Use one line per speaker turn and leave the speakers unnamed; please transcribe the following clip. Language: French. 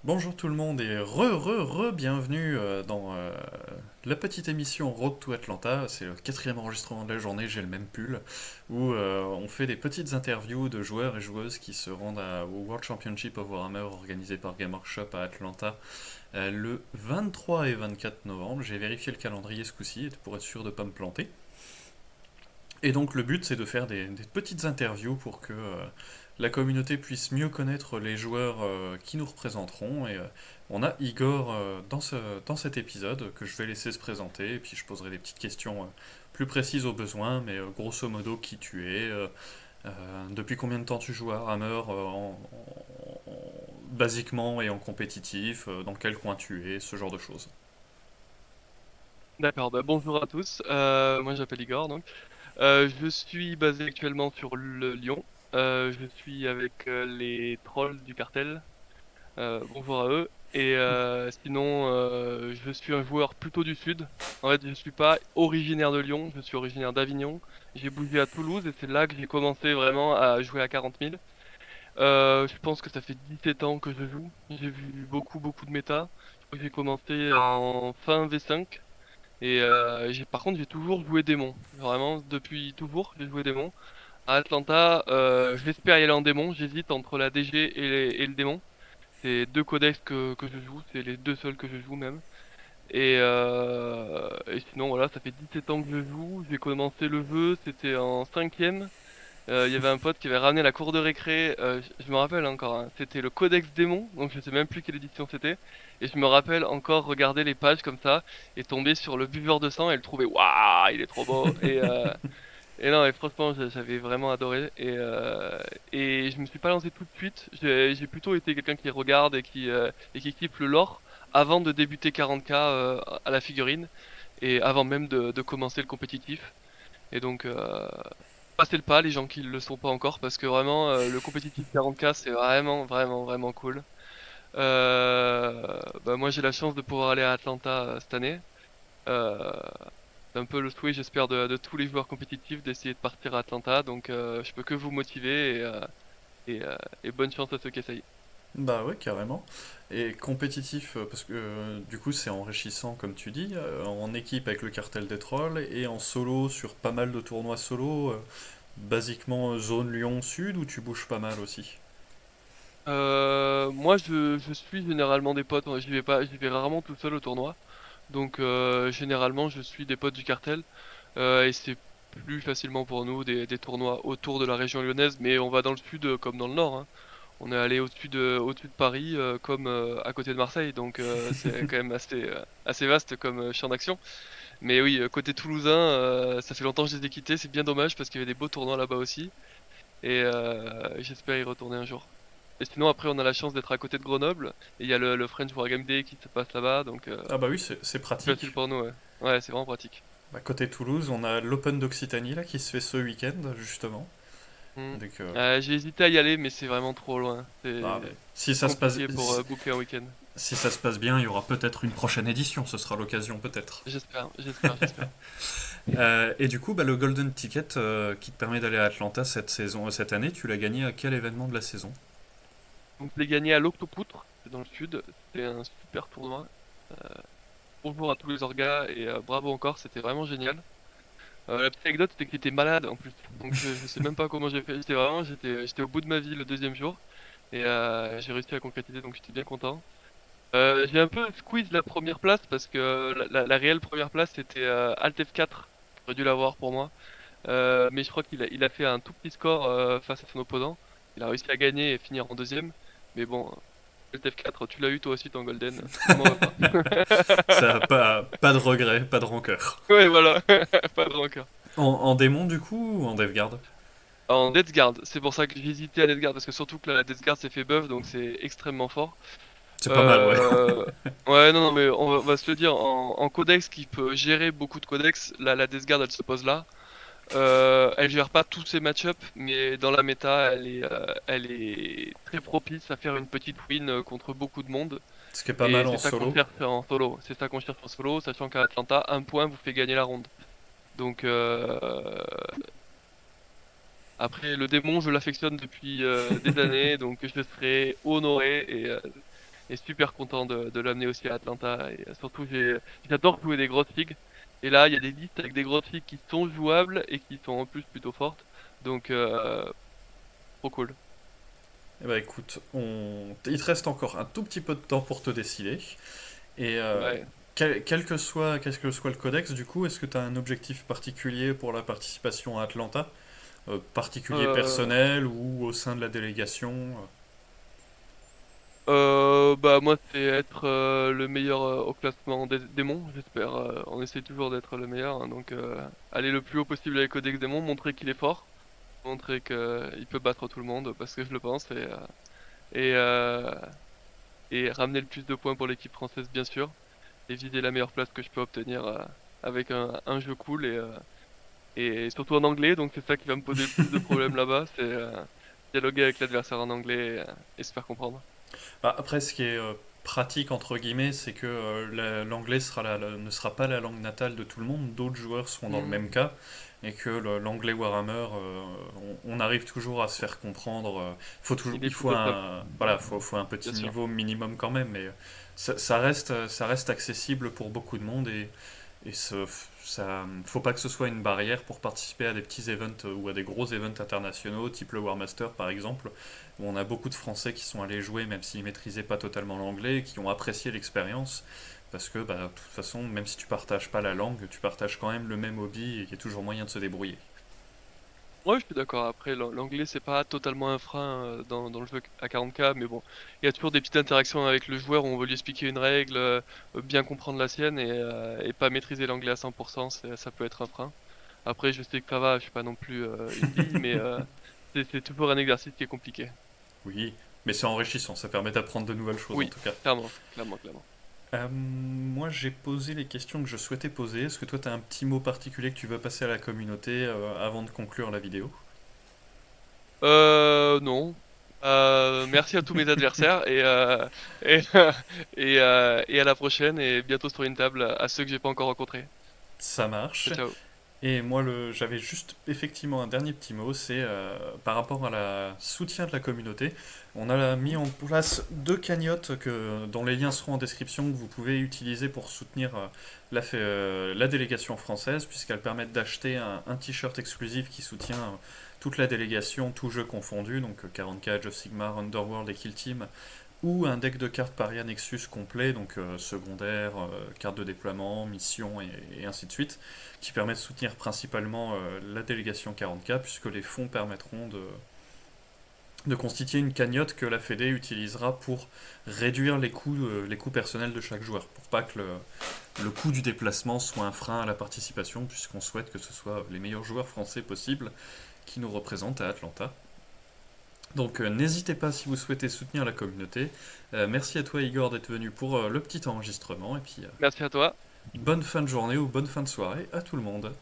Bonjour tout le monde et bienvenue dans la petite émission Road to Atlanta. C'est le quatrième enregistrement de la journée, j'ai le même pull, où on fait des petites interviews de joueurs et joueuses qui se rendent au World Championship of Warhammer organisé par Game Workshop à Atlanta le 23 et 24 novembre. J'ai vérifié le calendrier ce coup-ci pour être sûr de ne pas me planter. Et donc le but c'est de faire des petites interviews pour que la communauté puisse mieux connaître les joueurs qui nous représenteront. Et on a Igor dans cet épisode que je vais laisser se présenter. Et puis je poserai des petites questions plus précises au besoin. Mais grosso modo, qui tu es, depuis combien de temps tu joues à Hammer, basiquement et en compétitif, dans quel coin tu es, ce genre de choses.
D'accord, bah bonjour à tous. Moi j'appelle Igor donc. Je suis basé actuellement sur le Lyon. Je suis avec les trolls du cartel. Bonjour à eux. Et sinon, je suis un joueur plutôt du sud. En fait, je suis pas originaire de Lyon, je suis originaire d'Avignon. J'ai bougé à Toulouse et c'est là que j'ai commencé vraiment à jouer à 40 000. Je pense que ça fait 17 ans que je joue. J'ai vu beaucoup de méta. Je crois que j'ai commencé en fin V5. Et par contre, j'ai toujours joué démon. Vraiment, depuis toujours, j'ai joué démon. À Atlanta, j'espère y aller en démon. J'hésite entre la DG et le démon. C'est deux codex que je joue. C'est les deux seuls que je joue même. Et sinon, voilà, ça fait 17 ans que je joue. J'ai commencé le jeu, c'était en cinquième. Il y avait un pote qui avait ramené la cour de récré, je me rappelle encore, hein, c'était le Codex Démon, donc je sais même plus quelle édition c'était. Et je me rappelle encore regarder les pages comme ça et tomber sur le buveur de sang et le trouver, waouh, il est trop beau. Et non, et franchement, j'avais vraiment adoré. Et je me suis pas lancé tout de suite. J'ai plutôt été quelqu'un qui regarde et qui kiffe le lore avant de débuter 40K à la figurine et avant même de commencer le compétitif. Et donc, passer le pas, les gens qui le sont pas encore, parce que vraiment, le compétitif 40K, c'est vraiment cool. Bah, moi, j'ai la chance de pouvoir aller à Atlanta cette année. Euh, c'est un peu le souhait, j'espère, de tous les joueurs compétitifs d'essayer de partir à Atlanta. Donc, je peux que vous motiver et bonne chance à ceux qui essayent.
Bah ouais, carrément. Et compétitif, parce que du coup c'est enrichissant comme tu dis, en équipe avec le cartel des trolls et en solo sur pas mal de tournois solo, basiquement zone Lyon Sud où tu bouges pas mal aussi.
Moi, je suis généralement des potes. Moi, j'y vais rarement tout seul au tournoi. Donc, généralement, je suis des potes du cartel. Et c'est plus facilement pour nous des tournois autour de la région lyonnaise, mais on va dans le sud comme dans le nord, hein. On est allé au-dessus de Paris comme à côté de Marseille, donc c'est quand même assez vaste comme champ d'action. Mais oui, côté toulousain, ça fait longtemps que je les ai quittés, c'est bien dommage parce qu'il y avait des beaux tournois là-bas aussi, et j'espère y retourner un jour. Et sinon après on a la chance d'être à côté de Grenoble, et il y a le French Wargame Day qui se passe là-bas, donc
Ah bah oui, c'est
c'est facile
pratique.
pour nous, ouais. Ouais, c'est vraiment pratique.
Bah, côté Toulouse, on a l'Open d'Occitanie là qui se fait ce week-end justement.
Hmm.
Donc
J'ai hésité à y aller, mais c'est vraiment trop loin.
bah,
C'est
si ça se passe
compliqué pour booker un week-end.
si ça se passe bien, il y aura peut-être une prochaine édition, ce sera l'occasion peut-être.
J'espère.
Et du coup, bah, le Golden Ticket qui te permet d'aller à Atlanta cette année, tu l'as gagné à quel événement de la saison?
Donc je l'ai gagné à l'Octopoutre, c'est dans le sud. C'était un super tournoi. Euh, Bonjour à tous les orgas et bravo encore, c'était vraiment génial. La petite anecdote, c'était que j'étais malade en plus. Donc je sais même pas comment j'ai fait. J'étais au bout de ma vie le deuxième jour. Et j'ai réussi à concrétiser, donc j'étais bien content. J'ai un peu squeeze la première place parce que la réelle première place c'était Alt F4. J'aurais dû l'avoir pour moi. Mais je crois qu'il a fait un tout petit score face à son opposant. Il a réussi à gagner et finir en deuxième. Mais bon, Alt F4, tu l'as eu toi aussi ton Golden. Je m'en veux pas.
Ça, pas de regret, pas de rancœur.
Ouais, voilà. Pas de rancœur.
En démon du coup ou en Death
En Death Guard, c'est pour ça que j'ai hésité à Death Guard parce que surtout que la Death Guard s'est fait buff donc c'est extrêmement fort.
C'est pas mal, ouais.
Euh... Ouais, non, non, mais on va se le dire, en codex qui peut gérer beaucoup de codex, la Death Guard elle se pose là. Elle gère pas tous ses match-up, mais dans la méta, elle est très propice à faire une petite win contre beaucoup de monde.
Ce qui est pas
Et
mal
c'est
en
ça qu'on
solo.
cherche en solo. C'est ça qu'on cherche en solo, sachant qu'à Atlanta, un point vous fait gagner la ronde. Donc après, le démon, je l'affectionne depuis des années, donc je serai honoré. et super content de l'amener aussi à Atlanta. Et surtout, j'adore jouer des grosses figues. Et là, il y a des listes avec des grosses figues qui sont jouables et qui sont en plus plutôt fortes. Donc, trop cool.
Eh ben écoute, il te reste encore un tout petit peu de temps pour te décider. Et
Ouais.
quel que soit le codex, du coup, est-ce que tu as un objectif particulier pour la participation à Atlanta? Particulier
Euh,
personnel ou au sein de la délégation?
Bah moi c'est être le meilleur au classement des démons, j'espère. On essaie toujours d'être le meilleur, hein, donc aller le plus haut possible avec Codex Démon, montrer qu'il est fort, montrer qu'il peut battre tout le monde, parce que je le pense, et, euh, et ramener le plus de points pour l'équipe française bien sûr, et viser la meilleure place que je peux obtenir avec un jeu cool et surtout en anglais, donc c'est ça qui va me poser le plus de problèmes là-bas, c'est dialoguer avec l'adversaire en anglais et se faire comprendre.
Bah, après, ce qui est pratique, entre guillemets, c'est que l'anglais ne sera pas la langue natale de tout le monde. D'autres joueurs seront dans le
Hmm,
même cas. Et que l'anglais Warhammer, on arrive toujours à se faire comprendre.
il est
Il faut
plutôt simple,
faut un
bien
petit
sûr.
niveau minimum quand même. Mais ça reste accessible pour beaucoup de monde. Et faut pas que ce soit une barrière pour participer à des petits events ou à des gros events internationaux, type le War Master par exemple, où on a beaucoup de Français qui sont allés jouer même s'ils maîtrisaient pas totalement l'anglais et qui ont apprécié l'expérience. Parce que, bah, de toute façon, même si tu partages pas la langue, tu partages quand même le même hobby et il y a toujours moyen de se débrouiller.
Ouais, je suis d'accord. Après, l'anglais, c'est pas totalement un frein dans le jeu à 40K, mais bon, il y a toujours des petites interactions avec le joueur où on veut lui expliquer une règle, bien comprendre la sienne et pas maîtriser l'anglais à 100%, ça peut être un frein. Après, je sais que ça va, je suis pas non plus une bille, mais c'est toujours un exercice qui est compliqué.
Oui, mais c'est enrichissant, ça permet d'apprendre de nouvelles choses en
Oui,
tout cas.
clairement, clairement, clairement.
Moi, j'ai posé les questions que je souhaitais poser. Est-ce que toi, tu as un petit mot particulier que tu veux passer à la communauté avant de conclure la vidéo?
Non. Merci à tous mes adversaires et, et à la prochaine et bientôt sur une table à ceux que j'ai pas encore rencontrés.
Ça
Ciao,
marche.
ciao.
Et moi, j'avais juste effectivement un dernier petit mot, c'est par rapport à la soutien de la communauté. On a mis
Mhm.
en place deux cagnottes dont les liens seront en description que vous pouvez utiliser pour soutenir la délégation française, puisqu'elles permettent d'acheter un t-shirt exclusif qui soutient toute la délégation, tout jeu confondu, donc 40K, Age of Sigmar, Underworld et Kill Team, ou un deck de cartes Paria Nexus complet, donc secondaire, carte de déploiement, mission et ainsi de suite, qui permet de soutenir principalement la délégation 40K, puisque les fonds permettront de constituer une cagnotte que la Fédé utilisera pour réduire les coûts personnels de chaque joueur, pour pas que le coût du déplacement soit un frein à la participation, puisqu'on souhaite que ce soit les meilleurs joueurs français possibles qui nous représentent à Atlanta. Donc n'hésitez pas si vous souhaitez soutenir la communauté. Merci à toi Igor d'être venu pour le petit enregistrement et puis
Merci à toi.
bonne fin de journée ou bonne fin de soirée à tout le monde.